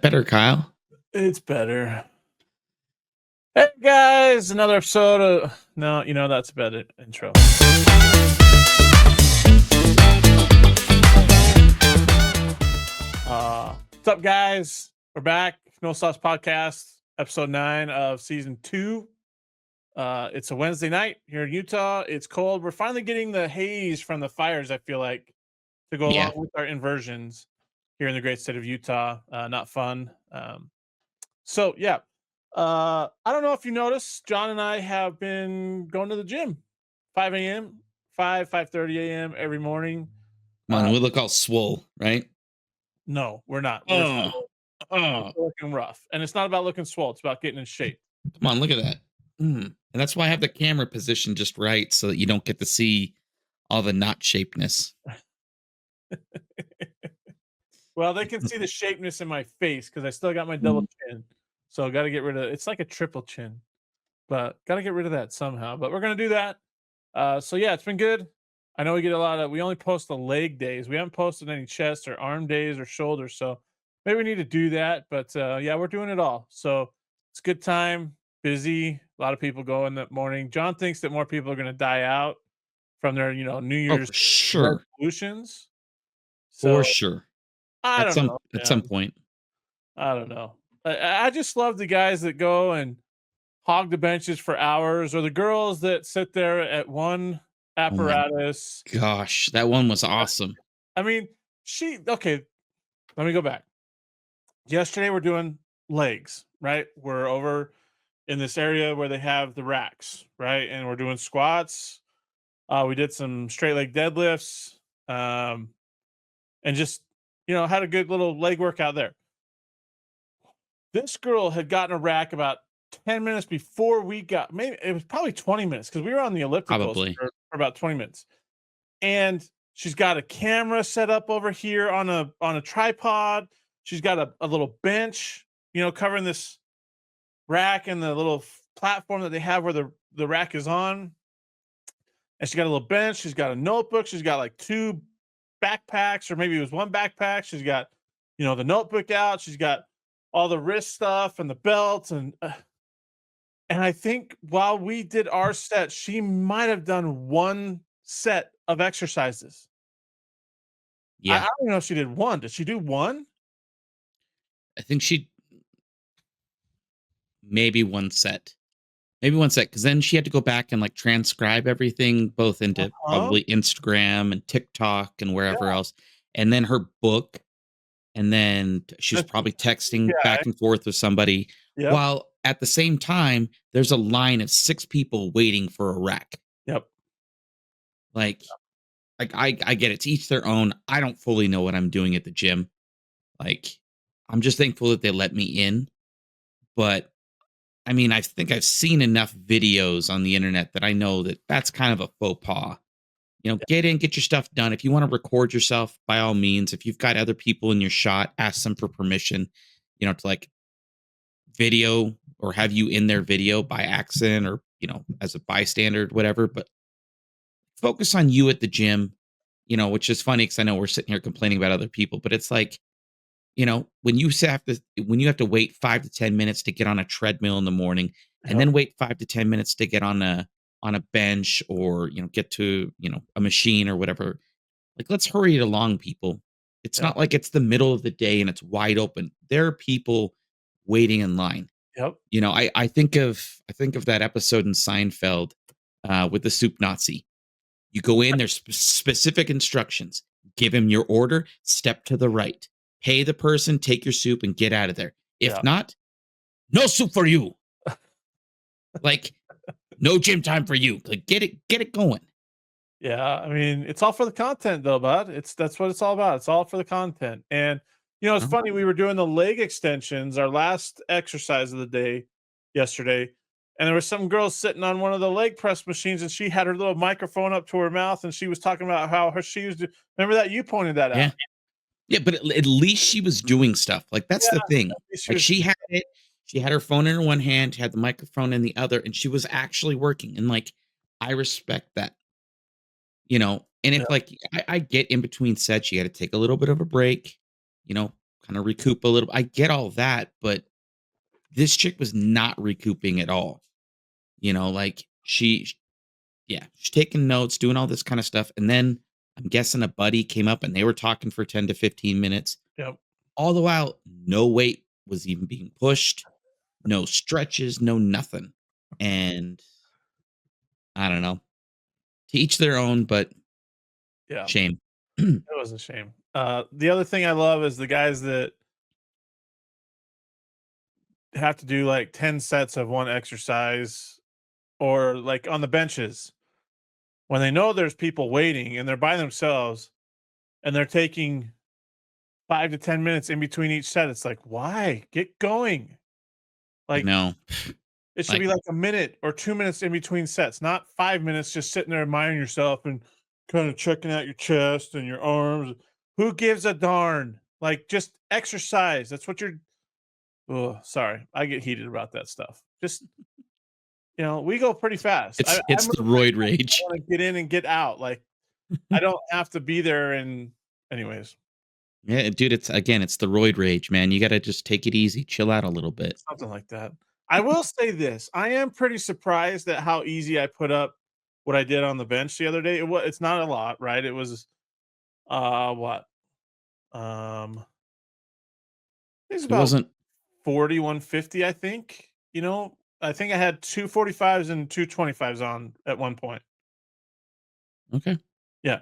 better, Kyle. It's better. Hey guys, another episode of no, that's a better intro. What's up, guys? We're back. No Sauce Podcast, episode 9 of season 2. It's a Wednesday night here in Utah. It's cold. We're finally getting the haze from the fires, I feel like, to go along with our inversions here in the great state of Utah. Not fun. So yeah. I don't know if you noticed, John and I have been going to the gym 5 a.m., 5:30 a.m. every morning. Come on, we look all swole, right? No, we're not. We're Oh, oh, looking rough. And it's not about looking swole, it's about getting in shape. come on, look at that. And that's why I have the camera positioned just right so that you don't get to see all the knot shapeness. Well, they can see the shapeness in my face because I still got my double chin. So got to get rid of it's like a triple chin, but got to get rid of that somehow. But we're going to do that. So yeah, it's been good. I know we get a lot of, we only post the leg days. We haven't posted any chest or arm days or shoulders. So maybe we need to do that. But yeah, we're doing it all. So it's a good time, busy. A lot of people go in the morning. John thinks that more people are going to die out from their, New Oh, Year's for sure. resolutions. For So sure. I At don't some know. at Man. some point. I don't know. I just love the guys that go and hog the benches for hours, or the girls that sit there at one Oh my apparatus. gosh, that one was awesome. I mean, okay, let me go back. Yesterday we're doing legs, right? We're over in this area where they have the racks, right? And we're doing squats. We did some straight leg deadlifts, and just had a good little leg workout there. This girl had gotten a rack about 10 minutes before we got, maybe it was probably 20 minutes because we were on the ellipticals Probably. for about 20 minutes. And she's got a camera set up over here on a tripod. She's got a little bench, covering this rack and the little platform that they have where the rack is on. And she's got a little bench. She's got a notebook. She's got like 2 backpacks, or maybe it was 1 backpack. She's got, the notebook out. She's got all the wrist stuff and the belts. And I think while we did our set, she might have done 1 set of exercises. I Yeah. don't know if she did 1. Did she do 1? I think she maybe one set. Maybe one set, because then she had to go back and like transcribe everything both into probably Instagram and TikTok and wherever else. And then her book. And then she was probably texting back and forth with somebody. Yep. While at the same time, there's a line of 6 people waiting for a rack. Yep. Like I get it. To each their own. I don't fully know what I'm doing at the gym. Like, I'm just thankful that they let me in. But I mean, I think I've seen enough videos on the internet that I know that that's kind of a faux pas. Get in, get your stuff done. If you want to record yourself, by all means. If you've got other people in your shot, ask them for permission, to like video or have you in their video by accident or, as a bystander, whatever. But focus on you at the gym, which is funny because I know we're sitting here complaining about other people, but it's like, when you have to wait 5 to 10 minutes to get on a treadmill in the morning and then wait 5 to 10 minutes to get on a bench or, get to, a machine or whatever. Like, let's hurry it along, people. It's not like it's the middle of the day and it's wide open. There are people waiting in line. Yep. I think of that episode in Seinfeld with the soup Nazi. You go in, there's specific instructions. Give him your order, step to the right. Pay the person, take your soup, and get out of there. If not, no soup for you. Like, no gym time for you. Like, get it going. Yeah, I mean, it's all for the content, though, bud. That's what it's all about. It's all for the content. And it's funny. We were doing the leg extensions, our last exercise of the day yesterday, and there was some girl sitting on one of the leg press machines, and she had her little microphone up to her mouth, and she was talking about how she used to. Remember that you pointed that out. Yeah, but at least she was doing stuff. Like, that's the thing. Like, she had it. She had her phone in her one hand, had the microphone in the other, and she was actually working. And like, I respect that. And if like I get in between sets, you got to take a little bit of a break, kind kind of recoup a little. I get all that, but this chick was not recouping at all. Like yeah, she's taking notes, doing all this kind of stuff. And then I'm guessing a buddy came up and they were talking for 10 to 15 minutes. Yep. All the while, no weight was even being pushed, no stretches, no nothing. And I don't know. To each their own, but Yeah. shame. It was a shame. The other thing I love is the guys that have to do like 10 sets of one exercise, or like on the benches when they know there's people waiting and they're by themselves and they're taking 5 to 10 minutes in between each set. It's like, why? Get going. I Like, know. it should Like, be like a minute or 2 minutes in between sets, not 5 minutes just sitting there admiring yourself and kind of checking out your chest and your arms. Who gives a darn? Like, just exercise. That's what you're. Oh, sorry. I get heated about that stuff. Just, we go pretty fast. I it's move the pretty roid fast. I rage. want to get in and get out. Like, I don't have to be there. And, anyways, Yeah, dude, it's the roid rage, man. You gotta just take it easy, chill out a little bit. something like that. I will say this: I am pretty surprised at how easy I put up what I did on the bench the other day. It's not a lot, right? It was what? Um, it's It about wasn't 4150, I think. I think I had 245s and 225s on at one point. okay. Yeah.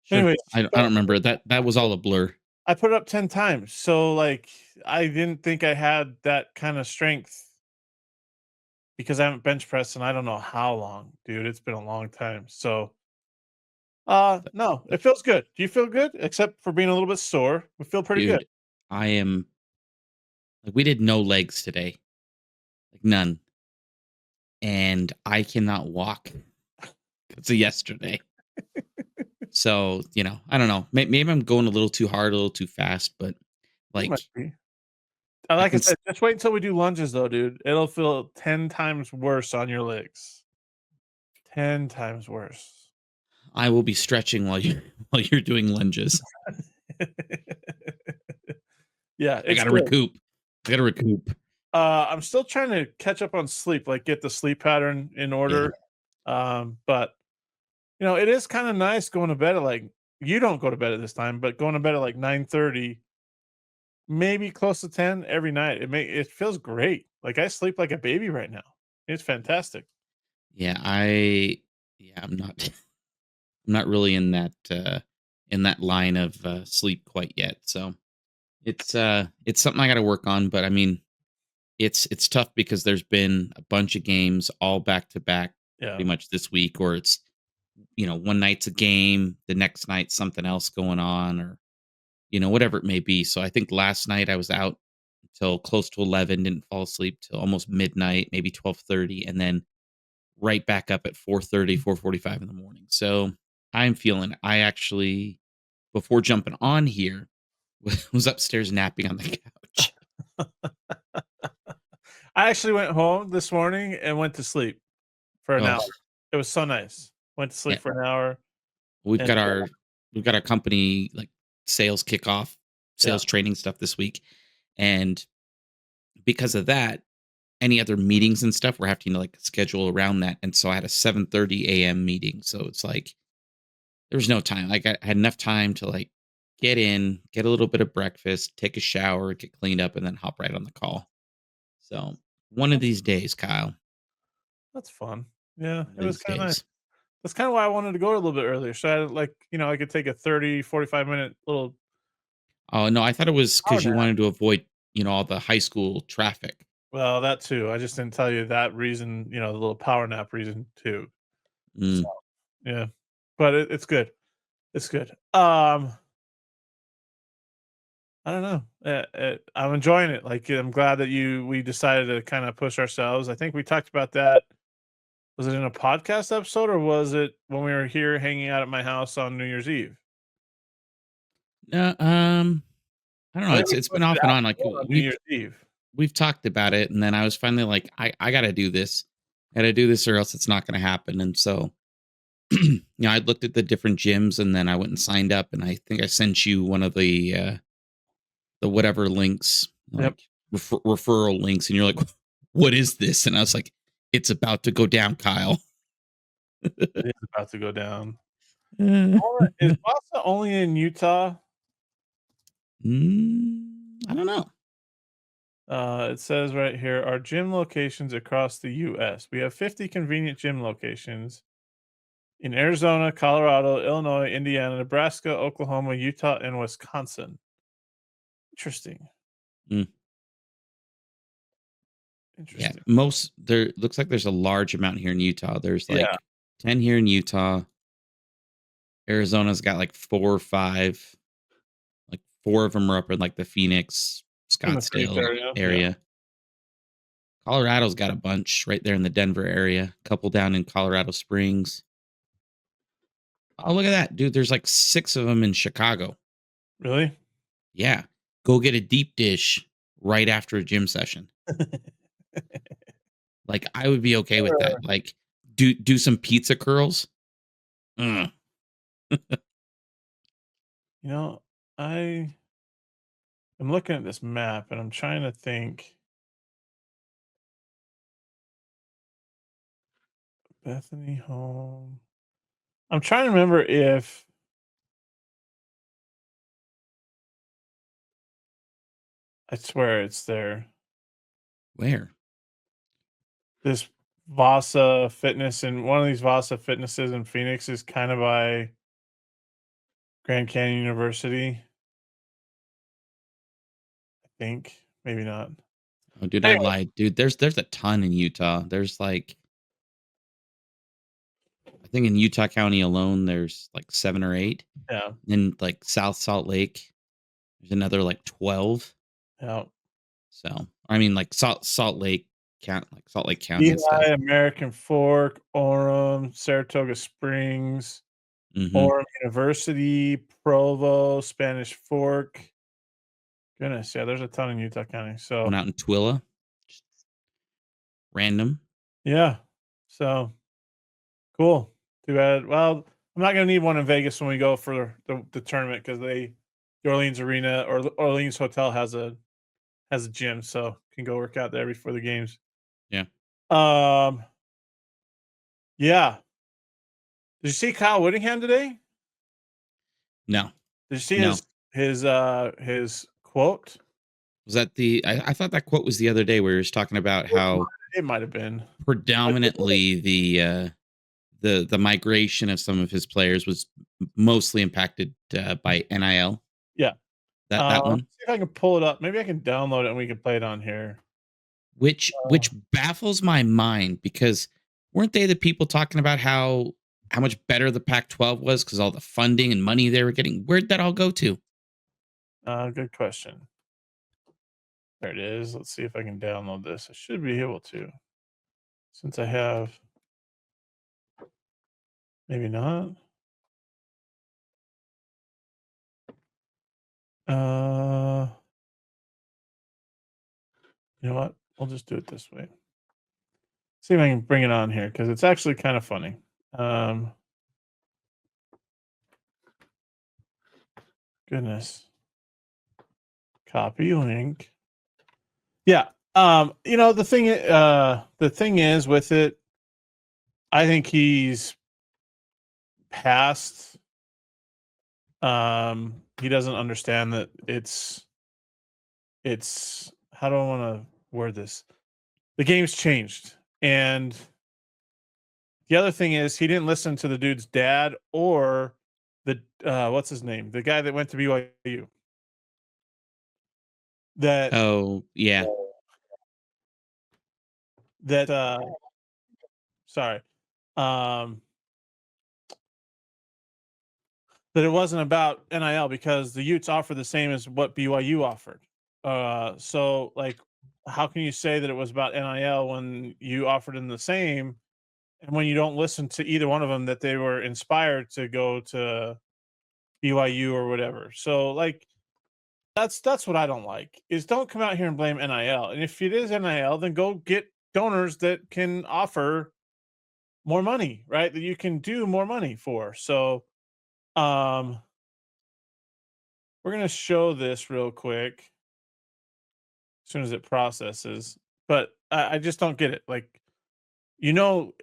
Sure. Anyways, I don't remember that. That was all a blur. I put it up 10 times. So like I didn't think I had that kind of strength because I haven't bench pressed and I don't know how long, dude. It's been a long time. So no, it feels good. Do you feel good? Except for being a little bit sore. We feel pretty good. Dude, I am like we did no legs today. Like none. And I cannot walk. It's a yesterday. So, I don't know. Maybe I'm going a little too hard, a little too fast, but You like might be. I Like I can said, just wait until we do lunges though, dude. It'll feel 10 times worse on your legs. 10 times worse. I will be stretching while you while you're doing lunges. Yeah, I it's gotta good. recoup. I gotta recoup. I'm still trying to catch up on sleep, like get the sleep pattern in Yeah. order. But it is kind of nice going to bed at like you don't go to bed at this time, but going to bed at like 9:30, maybe close to 10 every night. It feels great. Like I sleep like a baby right now. It's fantastic. Yeah, I'm not I'm not really in that line of sleep quite yet. So it's something I gotta work on, but I mean it's tough because there's been a bunch of games all back to back Yeah. pretty much this week, or it's one night's a game, the next night something else going on, or whatever it may be. So I think last night I was out till close to 11, didn't fall asleep till almost midnight, maybe 12:30, and then right back up at 4:30, 4:45 in the morning. So I'm feeling it. I actually, before jumping on here, was upstairs napping on the couch. I actually went home this morning and went to sleep for an hour. Oh, It was so nice. Went to sleep yeah. for an hour We've and got our we've got our company like sales kickoff, yeah. sales training stuff this week. And because of that, any other meetings and stuff, we're having to like schedule around that. And so I had a 7:30 a.m. meeting. So it's like there was no time. Like I had enough time to like get in, get a little bit of breakfast, take a shower, get cleaned up, and then hop right on the call. So one of That's these days, Kyle. that's fun. Yeah, One of it was these kinda nice. days. That's kinda why I wanted to go a little bit earlier. So I like, I could take a 30, 45 minute little Oh no, I thought it was power because you nap. wanted to avoid, all the high school traffic. Well, that too. I just didn't tell you that reason, the little power nap reason too. So, Mm. yeah. But it's good. It's good. I don't know. I'm enjoying it. Like, I'm glad that we decided to kinda push ourselves. I think we talked about that. Was it in a podcast episode or was it when we were here hanging out at my house on New Year's Eve? No, I don't know. I think It's we it's been posted off and on. Like after on New Year's Eve. we've talked about it, and then I was finally like, I got to do this. I got to do this, or else it's not going to happen. And so, I looked at the different gyms, and then I went and signed up, and I think I sent you one of the the whatever links, Yep. like referral links, and you're like, "What is this?" And I was like, "It's about to go down, Kyle." It is about to go down. Uh, Is Boston only in Utah? I don't know. It says right here, our gym locations across the US. We have 50 convenient gym locations in Arizona, Colorado, Illinois, Indiana, Nebraska, Oklahoma, Utah, and Wisconsin. Interesting. Mm, yeah, Interesting. most there looks like there's a large amount here in Utah. There's Yeah. like 10 here in Utah. Arizona's got like 4 or 5. Like 4 of them are up in like the Phoenix, In the Phoenix Scottsdale area. Yeah. area. Colorado's got a bunch right there in the Denver area. A couple down in Colorado Springs. Oh, look at that, dude. There's like 6 of them in Chicago. Really? Yeah. Go get a deep dish right after a gym session. Like, I would be okay with that. Like, do some pizza curls. Mm. You know, I am looking at this map and I'm trying to think. Bethany home. I'm trying to remember if I swear it's there. Where? This Vasa Fitness and one of these Vasa Fitnesses in Phoenix is kind of by Grand Canyon University, I think. Maybe not. Oh, dude, I Anyway, lied. Dude, there's a ton in Utah. There's like I think in Utah County alone, there's like 7 or 8. yeah, Then like South Salt Lake, there's another like 12. yeah. So, I mean, like Salt Lake count, like Salt Lake County and stuff. Lehigh, American Fork, Orem, Saratoga Springs, Mhm. Orem University, Provo, Spanish Fork. Goodness, yeah, there's a ton in Utah County. One So, out in Twilla, just random. yeah. So, cool. Too bad. Well, I'm not gonna need one in Vegas when we go for the tournament because the Orleans Arena or Orleans Hotel has a gym, so can go work out there before the games. Yeah. Um, yeah. Did you see Kyle Whittingham today? No. Did you see No. his quote? Was that the I thought that quote was the other day where he was talking about how It might have been. But predominantly the migration of some of his players was mostly impacted, by NIL. yeah. That Let's one? see if I can pull it up. Maybe I can download it and we can play it on here. Which baffles my mind because weren't they the people talking about how much better the Pac-12 was because all the funding and money they were getting? Where'd that all go to? Good question. There it is. Let's see if I can download this. I should be able to, since I have. Maybe not. Uh, you know what? We'll just do it this way. See if I can bring it on here because it's actually kind of funny. Um, Goodness. Copy link. Yeah. The thing is with it, I think he's past. He doesn't understand that it's how do I want to word this? The game's changed. And the other thing is he didn't listen to the dude's dad or the what's his name? The guy that went to BYU. That Oh, yeah. that sorry. Um that it wasn't about NIL because the Utes offered the same as what BYU offered. So like how can you say that it was about NIL when you offered them the same and when you don't listen to either one of them that they were inspired to go to BYU or whatever. So like that's what I don't like is don't come out here and blame NIL. And if it is NIL, then go get donors that can offer more money, right? That you can do more money for. So um We're gonna show this real quick as soon as it processes, but I just don't get it. Like, you know,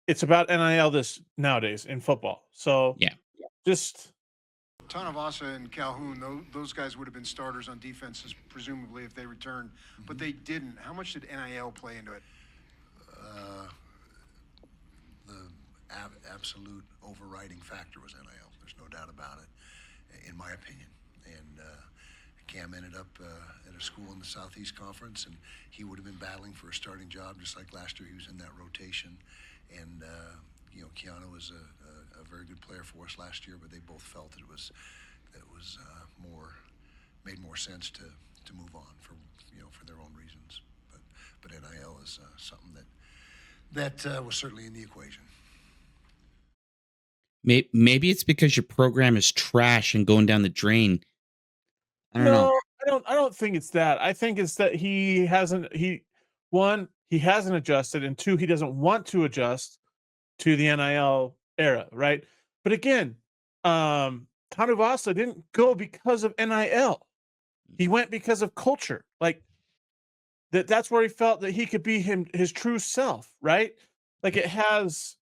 it's about NIL this nowadays in football. So Yeah. just Tonavasa and Calhoun, those guys would have been starters on defenses, presumably, if they returned, but they didn't. How much did NIL play into it? Uh, the absolute overriding factor was NIL. There's no doubt about it, in my opinion. And Cam ended up at a school in the Southeast Conference, and he would have been battling for a starting job, just like last year he was in that rotation. And Keanu was a very good player for us last year, but they both felt that it was more made more sense to move on for their own reasons. But NIL is something that was certainly in the equation. Maybe it's because your program is trash and going down the drain. I don't know. no, I don't think it's that. I think it's that he hasn't adjusted, and two, he doesn't want to adjust to the NIL era, right? But again, Tanuvasa didn't go because of NIL. He went because of culture. Like that's where he felt that he could be his true self, right? Like it has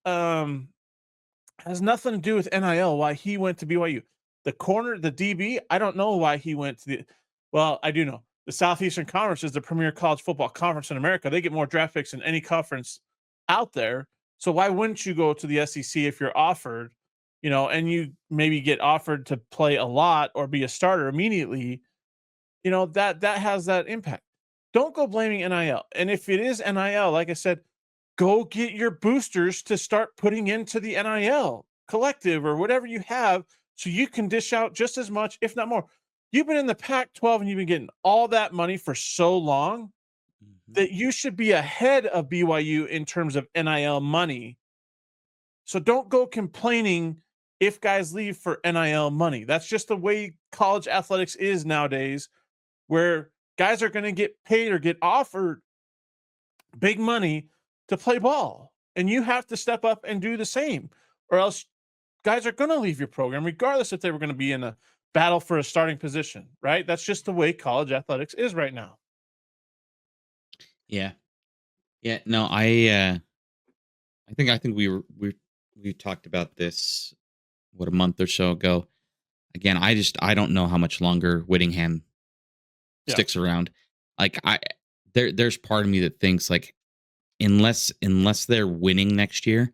nothing to do with NIL why he went to BYU. The corner, the DB, I don't know why he went to the well, I do know. The Southeastern Conference is the premier college football conference in America. They get more draft picks than any conference out there. So why wouldn't you go to the SEC if you're offered, and you maybe get offered to play a lot or be a starter immediately, that has that impact. Don't go blaming NIL. And if it is NIL, like I said, go get your boosters to start putting into the NIL collective or whatever you have so you can dish out just as much, if not more. You've been in the Pac 12 and you've been getting all that money for so long Mhm. that you should be ahead of BYU in terms of NIL money. So don't go complaining if guys leave for NIL money. That's just the way college athletics is nowadays, where guys are going to get paid or get offered big money to play ball. And you have to step up and do the same, or else guys are going to leave your program, regardless if they were going to be in a battle for a starting position, right? That's just the way college athletics is right now. Yeah. Yeah. No, I think we talked about this a month or so ago. Again, I don't know how much longer Whittingham Yeah. sticks around. Like there's part of me that thinks like unless they're winning next year,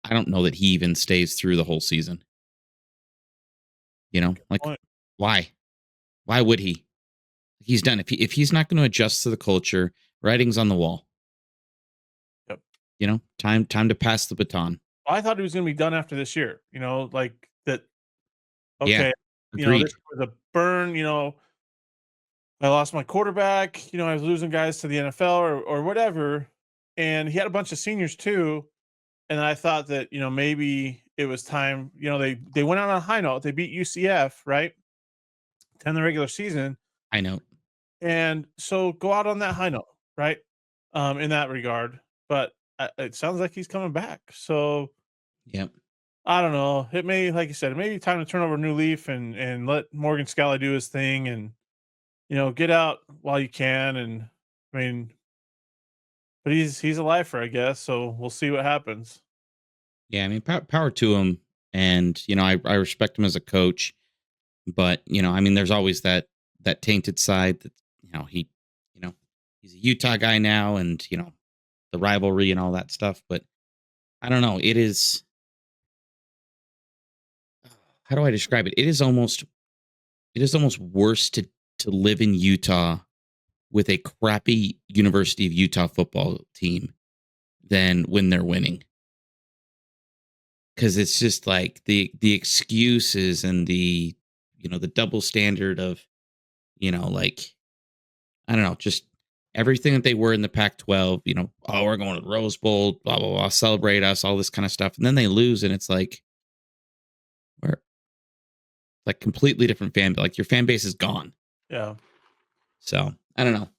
I don't know that he even stays through the whole season. Like Point. why? Why would he? He's done. If he's not going to adjust to the culture, writing's on the wall. Yep. Time to pass the baton. I thought he was going to be done after this year, like that. Yeah, Okay. This agreed. was a burn, I lost my quarterback, I was losing guys to the NFL or whatever. And he had a bunch of seniors too. And I thought that, maybe it was time, they went out on a high note. They beat UCF, right? 10 the regular season. I know. And so go out on that high note, right? In that regard. But it sounds like he's coming back. So Yep. I don't know. It may, like you said, it may be time to turn over a new leaf and let Morgan Scally do his thing and get out while you can. And I mean, but he's a lifer, I guess. So we'll see what happens. Yeah, I mean, power to him, and I respect him as a coach, but I mean, there's always that tainted side that he, you know, he's a Utah guy now, and the rivalry and all that stuff. But I don't know. It is how do I describe it? It is almost worse to live in Utah with a crappy University of Utah football team than when they're winning. Because it's just like the excuses and the double standard of like I don't know, just everything that they were in the Pac-12. Oh, we're going to the Rose Bowl, blah blah blah, celebrate us, all this kind of stuff, and then they lose, and it's like we're like completely different like your fan base is gone. Yeah. So I don't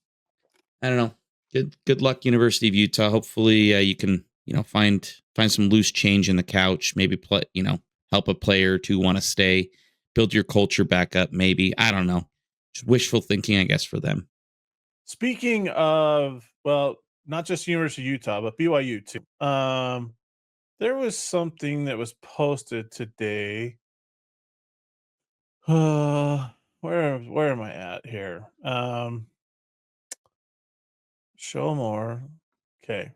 know. Good luck, University of Utah. Hopefully, you can find some loose change in the couch. Maybe play help a player to want to stay build your culture back up. Maybe I don't know. Just wishful thinking, I guess, for them. Speaking of, well, not just University of Utah, but BYU too. There was something that was posted today. Where am I at here? Show more. Okay.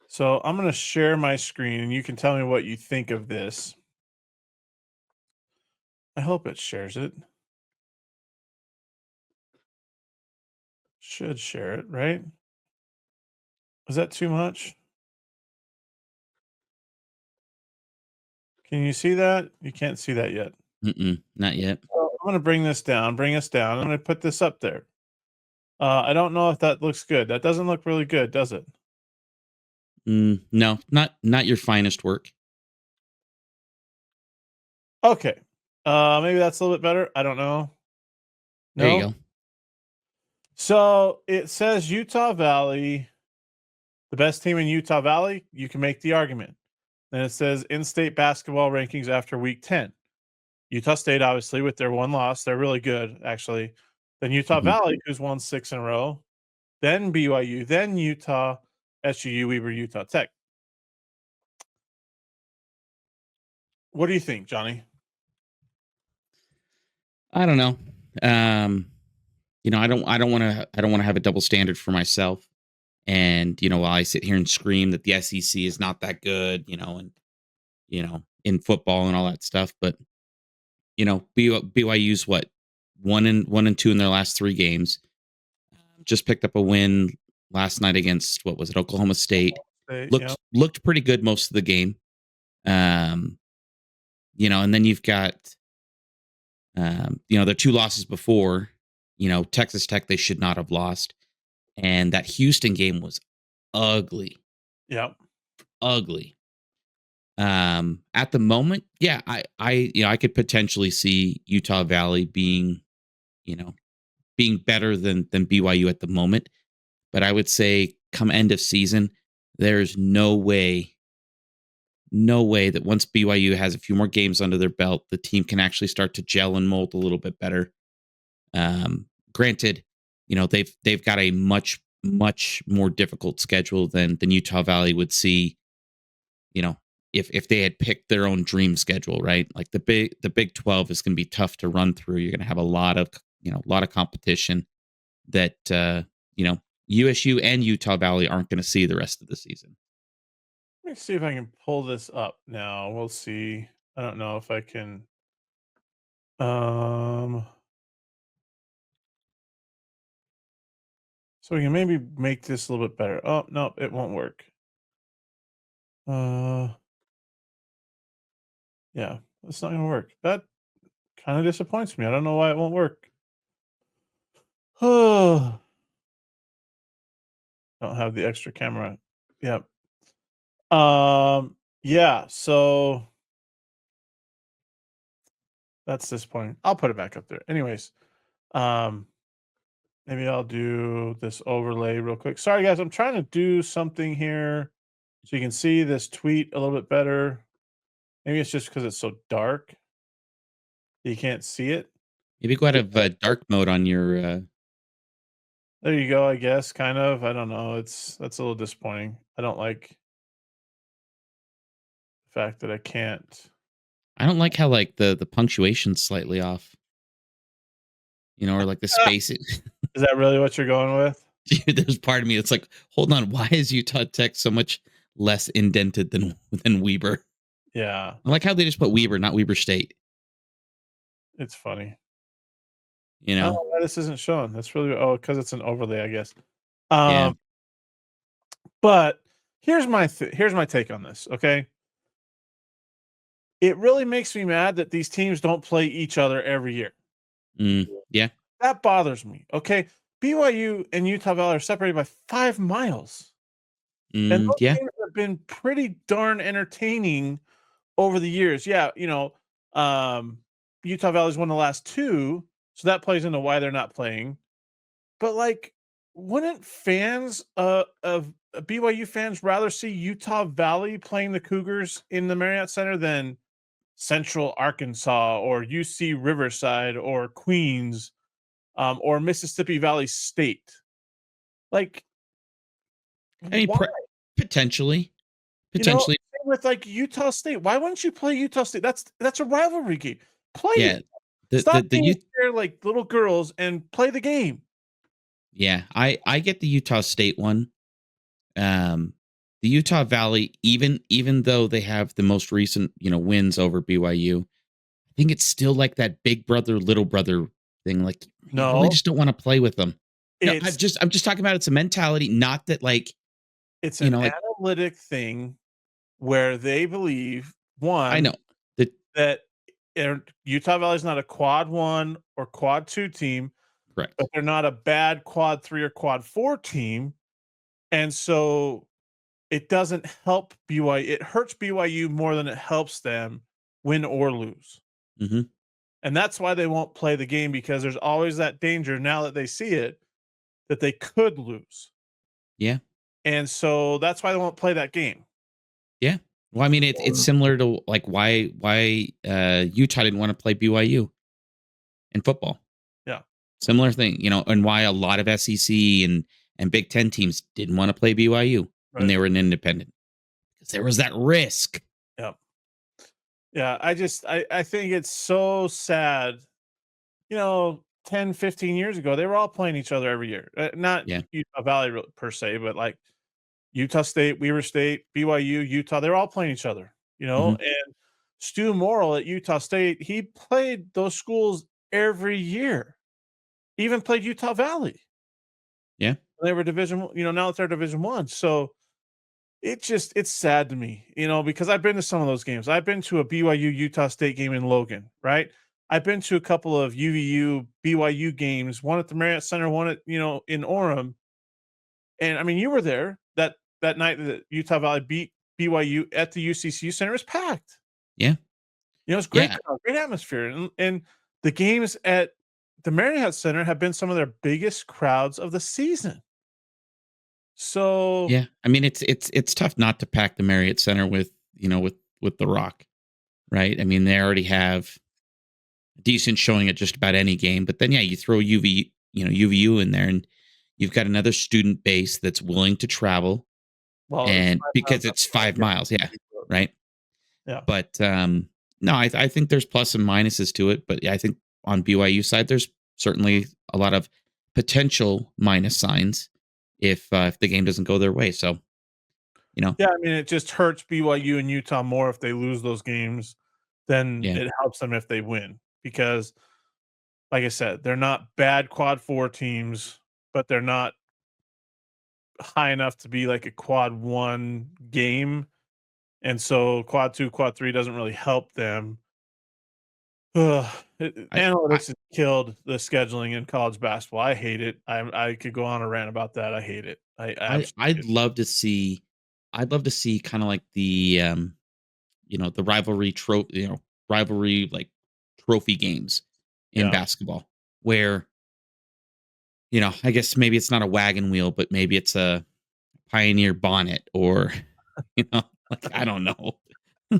So I'm going to share my screen and you can tell me what you think of this. I hope it shares it. Should share it, right? Is that too much? Can you see that? You can't see that yet. Not yet. So I'm going to bring this down, bring us down. I'm going to put this up there. I don't know if that looks good. That doesn't look really good, does it? No, not your finest work. Okay. Maybe that's a little bit better. I don't know. There you No. go. So it says Utah Valley, the best team in Utah Valley. You can make the argument. Then it says in-state basketball rankings after week 10. Utah State, obviously, with their one loss, they're really good, actually. Then Utah Mhm. Valley, who's won 6 in a row. Then BYU, then Utah, SUU, Weber, Utah Tech. What do you think, Johnny? I don't know. I don't want to have a double standard for myself. And while I sit here and scream that the SEC is not that good, and in football and all that stuff, but BYU's what 1-2 in their last 3 games. Just picked up a win last night against what was it, Oklahoma State. Yeah. Looked pretty good most of the game. Um, and then you've got their 2 losses before, Texas Tech they should not have lost. And that Houston game was ugly. Yeah. Ugly. At the moment, yeah, I could potentially see Utah Valley being better than BYU at the moment. But I would say come end of season, there's no way that once BYU has a few more games under their belt, the team can actually start to gel and mold a little bit better. Granted, they've got a much more difficult schedule than Utah Valley would see. You know, if they had picked their own dream schedule, right? Like the Big 12 is going to be tough to run through. You're going to have a lot of competition that USU and Utah Valley aren't going to see the rest of the season. Let me see if I can pull this up now. We'll see. I don't know if I can. So we can maybe make this a little bit better. Oh, no, it won't work. Yeah, it's not going to work. That kind of disappoints me. I don't know why it won't work. Oh, don't have the extra camera. Yep. Yeah, so that's disappointing. I'll put it back up there. Anyways, maybe I'll do this overlay real quick. Sorry guys, I'm trying to do something here so you can see this tweet a little bit better. Maybe it's just because it's so dark. You can't see it. Maybe go out of dark mode on your. There you go, I guess, kind of. I don't know. That's a little disappointing. I don't like the fact that I can't. I don't like how like the punctuation's slightly off. Or like the spacing. Is that really what you're going with? There's part of me that's like, hold on, why is Utah Tech so much less indented than Weber? Yeah, I like how they just put Weber, not Weber State. it's funny. You I don't know? know why this isn't showing. That's really because it's an overlay, I guess. Yeah. But here's my take on this. Okay, it really makes me mad that these teams don't play each other every year. Yeah. That bothers me. Okay, BYU and Utah Valley are separated by 5 miles, and those Yeah. games have been pretty darn entertaining over the years. Yeah, Utah Valley's won the last 2, so that plays into why they're not playing. But like, wouldn't fans of BYU fans rather see Utah Valley playing the Cougars in the Marriott Center than Central Arkansas or UC Riverside or Queens, or Mississippi Valley State. Like, I mean, why? potentially, You know, potentially, same with like Utah State. Why wouldn't you play Utah State? That's a rivalry game. Play yeah. it. The Stop the being U scared like little girls and play the game. Yeah, I get the Utah State one. The Utah Valley, even though they have the most recent, wins over BYU, I think it's still like that big brother, little brother thing. Like, you really No, just don't want to play with them. No, it's I'm just talking about it's a mentality, not that like, it's an like analytic thing where they believe I one know that that Utah Valley's not a quad one or quad two team, but correct. they're not a bad quad three or quad four team. And so it doesn't help BYU. It hurts BYU more than it helps them win or lose. Hmm. And that's why they won't play the game because there's always that danger now that they see it that they could lose. Yeah, And so that's why they won't play that game. yeah. Well, I mean, it's similar to like why Utah didn't want to play BYU in football. Yeah. Similar thing, and why a lot of SEC and Big Ten teams didn't want to play BYU when Right. they were an independent because there was that risk. Yeah. Yeah. I think it's so sad. 10, 15 years ago, they were all playing each other every year. Not Yeah. Utah Valley per se, but like Utah State, Weaver State, BYU, Utah, they're all playing each other, Hmm. and Stu Morrill at Utah State, he played those schools every year, even played Utah Valley. Yeah. They were now that they're Division One. So it's sad to me, because I've been to some of those games. I've been to a BYU Utah State game in Logan, right? I've been to a couple of UVU BYU games, one at the Marriott Center, one at in Orem. And I mean, you were there that night that Utah Valley beat BYU at the UCCU Center. It was packed. Yeah. It's great Yeah. crowd, great atmosphere, and the games at the Marriott Center have been some of their biggest crowds of the season. So Yeah. I mean, it's tough not to pack the Marriott Center with, with The Rock, right? I mean, they already have a decent showing at just about any game, but then yeah, you throw UVU in there and you've got another student base that's willing to travel well, it's and 5 miles because up it's the road, 5 miles, yeah, yeah. right? Yeah. But no, I think there's plus and minuses to it. But yeah, I think on BYU side, there's certainly a lot of potential minus signs if the game doesn't go their way. So you know, Yeah, I mean, it just hurts BYU and Utah more if they lose those games than yeah, it helps them if they win because, like I said, they're not bad quad 4 teams, but they're not high enough to be like a quad 1 game, and so quad 2, quad 3 doesn't really help them. Ugh, I analytics has killed the scheduling in college basketball. I hate it. I could go on a rant about that. I hate it. I absolutely hate I'd it. love to see, kind of like the rivalry trophy, rivalry like trophy games in Yeah. basketball where I guess maybe it's not a wagon wheel, but maybe it's a Pioneer bonnet or, like, I don't know,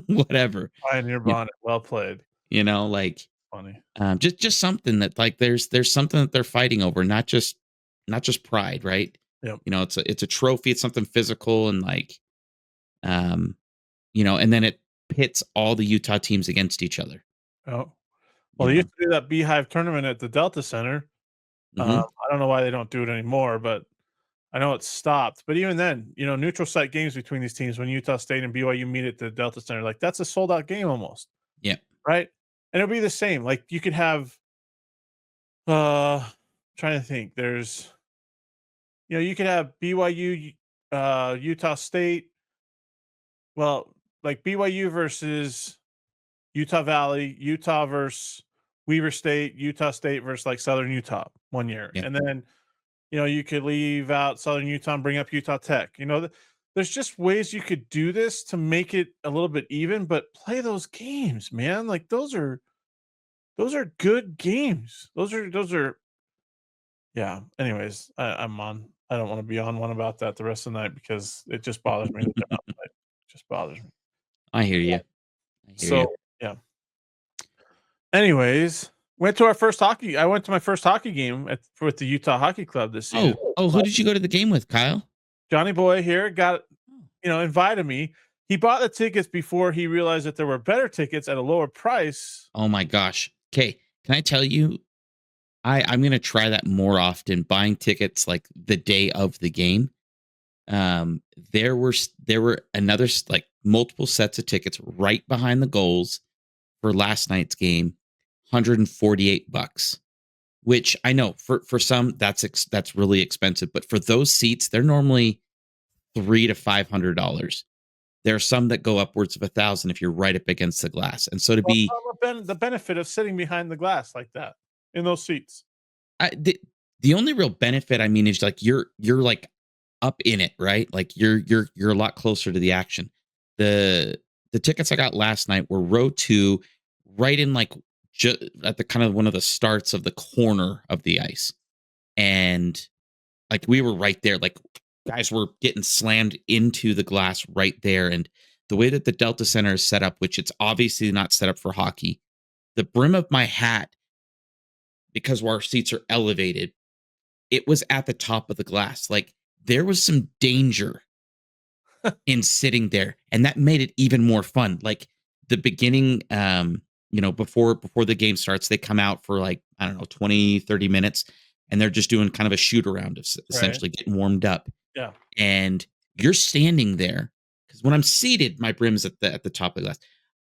whatever, Pioneer you bonnet, well played. like, Funny. just something that like there's something that they're fighting over, not just pride, right? Yep. It's a trophy, it's something physical and like, um, and then it pits all the Utah teams against each other, Oh. Well, you they used know? to do that Beehive tournament at the Delta Center. Hmm. I don't know why they don't do it anymore, but I know it stopped. But even then, neutral site games between these teams when Utah State and BYU meet at the Delta Center, like that's a sold out game almost, Yeah. right? And it'll be the same. Like you could have trying to think. You could have BYU Utah State, well, like BYU versus Utah Valley, Utah versus Weaver State, Utah State versus like Southern Utah one year. Yeah. And then you could leave out Southern Utah and bring up Utah Tech. There's just ways you could do this to make it a little bit even, but play those games, man. Like those are good games. Those are yeah. Anyways, I'm on. I don't want to be on one about that the rest of the night because it just bothers me that they're not playing. It just bothers me. I hear you. I hear you. So yeah. Anyways, went to our first hockey. I went to my first hockey game with the Utah Hockey Club this season. Who did you go to the game with, Kyle? Johnny Boy here got, invited me. He bought the tickets before he realized that there were better tickets at a lower price. Oh my gosh. Okay, can I tell you? I'm gonna try that more often. Buying tickets like the day of the game. There were another like multiple sets of tickets right behind the goals for last night's game, $148, which I know for some that's really expensive, but for those seats, they're normally $300 to $500. There are some that go upwards of 1,000 if you're right up against the glass, and so to Well, be the benefit of sitting behind the glass like that in those seats. I, the only real benefit, I mean, is like you're like up in it, right? Like you're a lot closer to the action. The tickets I got last night were row two, right in like at the kind of one of the starts of the corner of the ice, and like we were right there. Like guys were getting slammed into the glass right there, and the way that the Delta Center is set up, which it's obviously not set up for hockey, the brim of my hat, because our seats are elevated, it was at the top of the glass. Like there was some danger in sitting there, and that made it even more fun. Like the beginning, before the game starts, they come out for like, I don't know, 20-30 minutes, and they're just doing kind of a shoot around, Right. essentially getting warmed up. Yeah. And you're standing there because when I'm seated, my brim's at the top of the glass.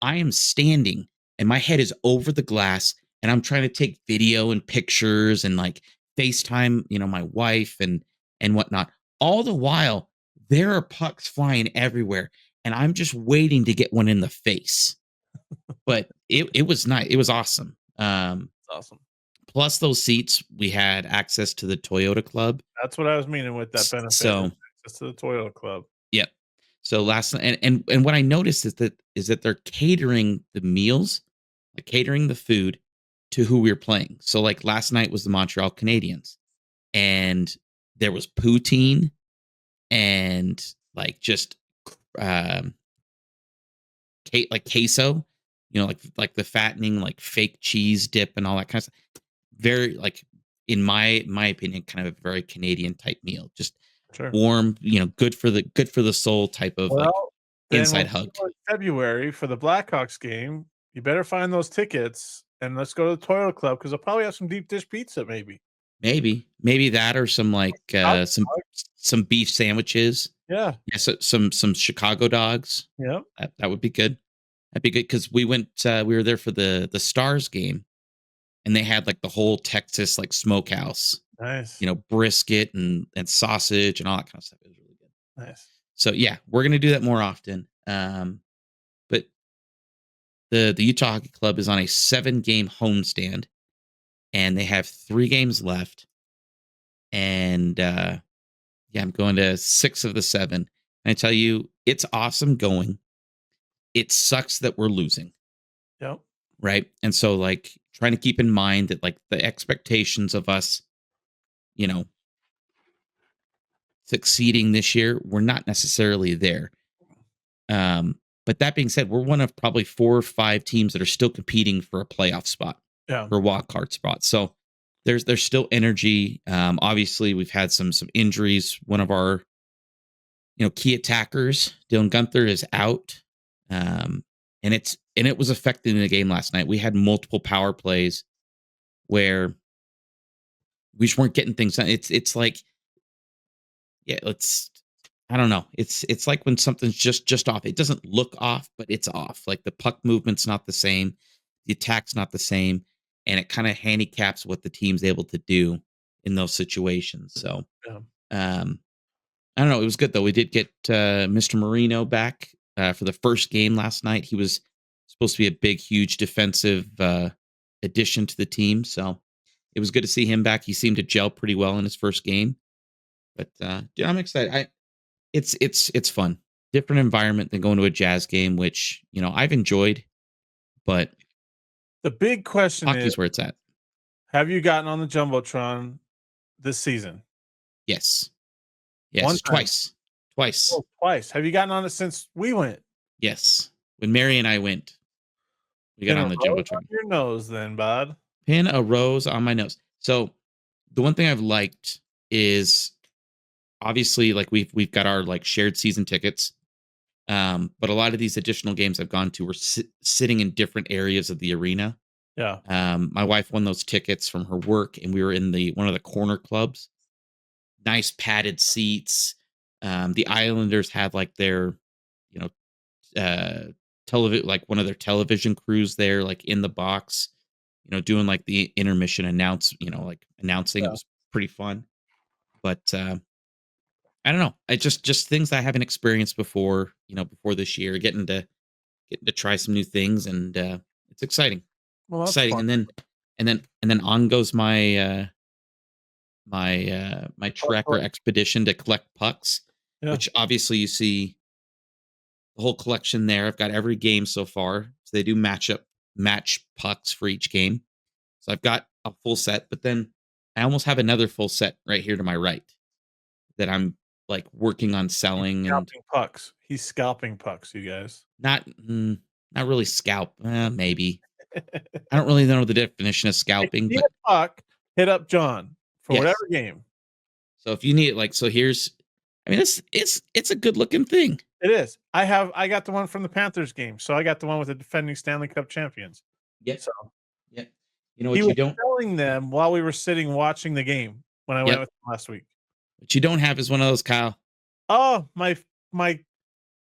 I am standing and my head is over the glass and I'm trying to take video and pictures and like FaceTime, my wife and whatnot. All the while, there are pucks flying everywhere, and I'm just waiting to get one in the face. But it was nice. It was awesome. It's awesome. Plus those seats, we had access to the Toyota Club. That's what I was meaning with that benefit. So Access to the Toyota Club. yep. So last night, and what I noticed is that they're catering the meals, like catering the food to who we are playing. So like last night was the Montreal Canadiens, and there was poutine and like just um like queso, like the fattening like fake cheese dip and all that kind of stuff. Very like in my opinion, kind of a very Canadian type meal. Just Sure. warm, good for the soul type of like Well, then when inside we hug. go in February for the Blackhawks game, you better find those tickets and let's go to the Toyota Club because they'll probably have some deep dish pizza, maybe. Maybe that or some like Hot dog. some beef sandwiches. Yeah. Yeah, so some Chicago dogs. Yep. That would be good. That'd be good because we were there for the Stars game, and they had like the whole Texas like smokehouse, Nice. brisket and sausage and all that kind of stuff. It was really good. Nice. So yeah, we're gonna do that more often. But the Utah Hockey Club is on a 7-game homestand, and they have 3 games left. And yeah, I'm going to 6 of the 7. And I tell you, it's awesome going. It sucks that we're losing, Yep. right? And so like trying to keep in mind that like the expectations of us, you know, succeeding this year, we're not necessarily there. But that being said, we're one of probably 4 or 5 teams that are still competing for a playoff spot, Yeah. for a wild card spot. So there's still energy. Obviously, we've had some injuries. One of our key attackers, Dylan Gunther, is out, and it was affecting the game last night. We had multiple power plays where we just weren't getting things done. It's like, yeah, I don't know. It's like when something's just off. It doesn't look off, but it's off. Like the puck movement's not the same, the attack's not the same, and it kind of handicaps what the team's able to do in those situations. So, Yeah. um, I don't know. It was good though. We did get Mr. Marino back for the first game last night. He was supposed to be a big, huge defensive addition to the team, so it was good to see him back. He seemed to gel pretty well in his first game. But dude, I'm excited. It's fun. Different environment than going to a Jazz game, which I've enjoyed, but The big question is, hockey's where it's at. have you gotten on the Jumbotron this season? Yes, One yes, time. twice. Oh, twice. Have you gotten on it since we went? Yes, when Mary and I went. We got Pin a on the rose on jumbotron. your nose, then, bud. Pin a rose on my nose. So the one thing I've liked is obviously like we've got our like shared season tickets. But a lot of these additional games I've gone to were sitting in different areas of the arena. Yeah, My wife won those tickets from her work, and we were in the one of the corner clubs. Nice padded seats. The Islanders had like their, you know, television, like one of their television crews there, like in the box, doing like the intermission like announcing. It yeah. was pretty fun. But I don't know. I just things I haven't experienced before, before this year, getting to try some new things, and it's exciting. Well, that's Exciting. fun. And then on goes my tracker Toy. expedition to collect pucks, Yeah, which obviously you see the whole collection there. I've got every game so far. So they do match pucks for each game. So I've got a full set, but then I almost have another full set right here to my right that I'm like working on he's selling and scalping pucks. He's scalping pucks, you guys. not really scalp, maybe. I don't really know the definition of If scalping, you need but a puck, hit up John for whatever yes. game. So if you need it, so here's, I mean, it's a good looking thing. It is. I got the one from the Panthers game, so I got the one with the defending Stanley Cup champions. Yep. So Yep. You know he what you was don't? selling them while we were sitting watching the game when I went Yep. with him last week. What you don't have is one of those, Kyle. Oh, my my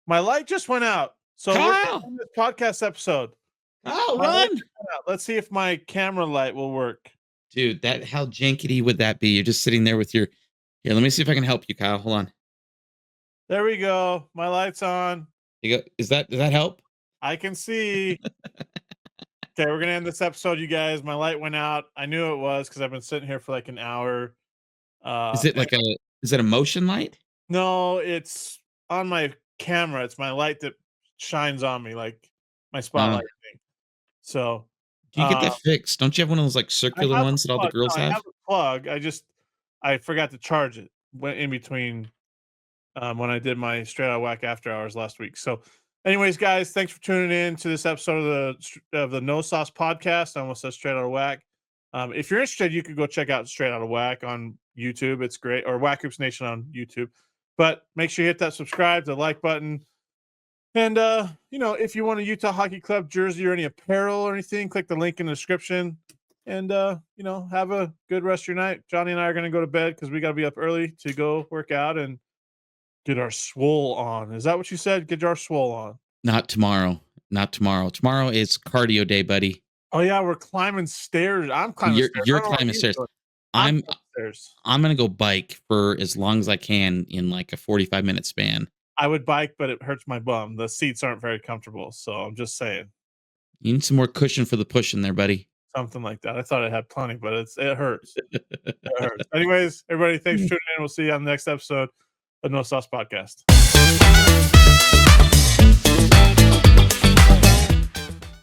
light just went out. So we're Kyle, in this podcast episode. Kyle, My light run, just went out. Let's see if my camera light will work. dude. How jankety would that be? You're just sitting there with your. Here, let me see if I can help you, Kyle. Hold on. There we go. My light's on. You go. Does that help? I can see. Okay, we're gonna end this episode, you guys. My light went out. I knew it was because I've been sitting here for like an hour. Is it like a? Is it a motion light? No, it's on my camera. It's my light that shines on me, like my Uh, spotlight thing. So do you get that fixed? Don't you have one of those like I circular have a ones that all the plug. girls No, I have? have a plug. I forgot to charge it when in between when I did my straight out of whack after hours last week. So, anyways, guys, thanks for tuning in to this episode of the No Sauce podcast. I almost said straight out of whack. If you're interested, you could go check out Straight Out of Whack on YouTube. It's great, or Whack Hoops Nation on YouTube. But make sure you hit that subscribe, the like button. And if you want a Utah Hockey Club jersey or any apparel or anything, click the link in the description. And have a good rest of your night. Johnny and I are gonna go to bed because we gotta be up early to go work out and get our swoll on. Is that what you said? Get our swoll on. Not tomorrow. Not tomorrow. Tomorrow is cardio day, buddy. Oh yeah, we're climbing stairs. I'm climbing You're stairs. I you're don't know what climbing you're stairs. doing. I'm I'm climbing stairs. I'm gonna go bike for as long as I can in like a 45-minute span. I would bike, but it hurts my bum. The seats aren't very comfortable, so I'm just saying You need some more cushion for the pushing there, buddy. something like that. I thought it had plenty, but it hurts. It hurts. Anyways, everybody, thanks for tuning in. We'll see you on the next episode of No Sauce Podcast.